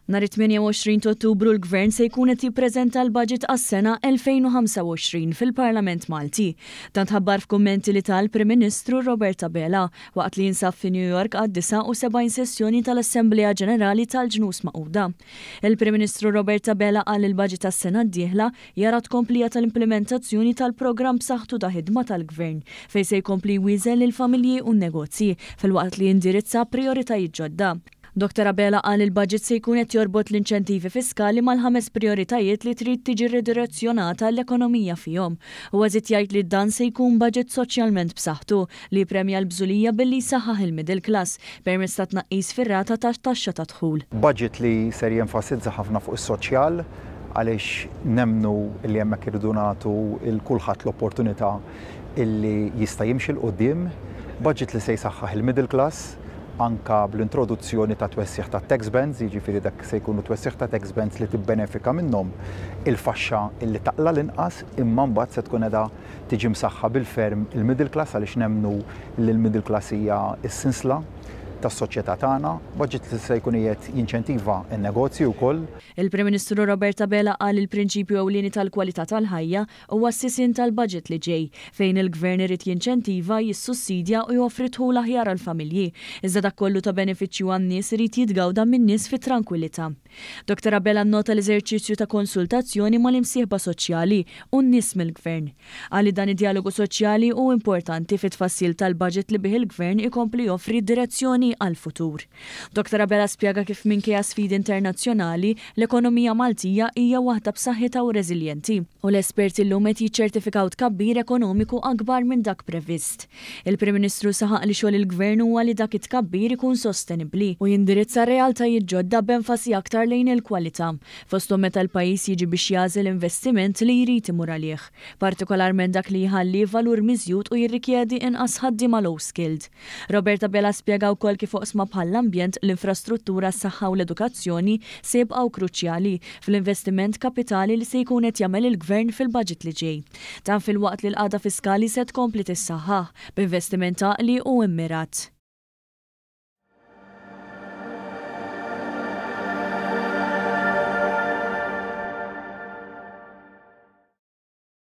Nhar 28 ta' Ottubru l-Gvern se jkun qed jippreżenta l-budget għas-sena 2025 fil-Parlament Malti. Dan tħabbar f'kummenti li tal-Prim Ministru Roberta Bela waqt li jinsab fi New York għad-79 sessjoni tal-Assembleja Ġenerali tal-Ġnus Magħquda. Il-Prim Ministru Roberta Bela qal il-budget tas-sena d-dieħla jara tkomplija tal-implementazzjoni tal-programm b'saħħtu ta' ħidma tal-Gvern fejn se jkompli jwieżel lill-familji u n-negozji filwaqt li jindirizza prioritajiet ġodda. Dr. Bela qal il-budget se jkun qed jorbot l-inċentivi fiskali mal-5 prioritajiet li trid tiġi ridirezzjonata l-ekonomija fihom. U għażit jgħid li dan se jkun budget soċjalment b'saħħtu li jpremja l-bżulija billi jsaħħaħ il-middle class permezz ta' tnaqqis fir-rata ta' taxxa ta' dħul. Budget li ser jenfasizza ħafna fuq is-soċjal għaliex nemnu li hemmhekk irridu nagħtu il kulħadd l-opportunità illi jista' jimxi l qudiem, budget li se jsaħħaħ il-middle class anka bl-introduzzjoni ta' twessieħ ta' tax bands, jiġifieri dak se jkunu twessieħ ta' tax bands li tibbenefika minnhom il-faxxa illi taqla l-inqas imma mbagħad se tkun qiegħda tiġi msaħħa bil-ferm il-middle class għaliex nemnu li l-middle class hija s-sinsla tas-soċjetà tagħna, budget li se jkun qiegħed jinċentiva n-negozji wkoll. Il-Prim Ministru Roberta Bela qal il-prinċipju ewlieni tal-kwalità tal-ħajja huwa s-sisien tal-budget li ġej fejn il-Gvern irid jinċentiva, jissussidja u joffri dħul aħjar għall-familji. Iżda dak kollu ta' benefiċċju għan-nies irid jitgawda min-nies fit-tranquillità. Dr. Bela nnota l-eżerċizzju ta' konsultazzjoni mal-imsieħba soċjali u n-nies mill-Gvern. Qal dan id-dialogu soċjali hu importanti fit-tfassil tal-budget li bih il-Gvern ikompli joffri direzzjoni għal-futur. Dr. Bela spjega kif minkejja sfidi internazzjonali l-ekonomija Maltija hija waħda b'saħħitha u reżiljenti u l-esperti llum qed jiċċertifikaw tkabbir ekonomiku akbar minn dak previst. Il-Prim Ministru saħaq li xogħol il-Gvern huwa li dak it-tkabbir ikun sostenibbli u jindirizza realtajiet ġodda b'enfasi aktar lejn il-kwalità, fosthom meta l-pajjiż jiġi biex jażel investiment li jrid imur għalih, partikolarment dak li jħalli valur miżjud u jirrikjedi inqas ħaddiema low skilled. Roberta Bela spjega wkoll kif oqsma bħall-ambjent, l-infrastruttura, s-saħħa u l-edukazzjoni se jibqgħu kruċjali fl-investiment kapitali li se jkun qed jagħmel il-Gvern fil-budget li ġej. Dan filwaqt li l-qagħda fiskali se tkompli tissaħħaħ b'investiment għaqli u immirat.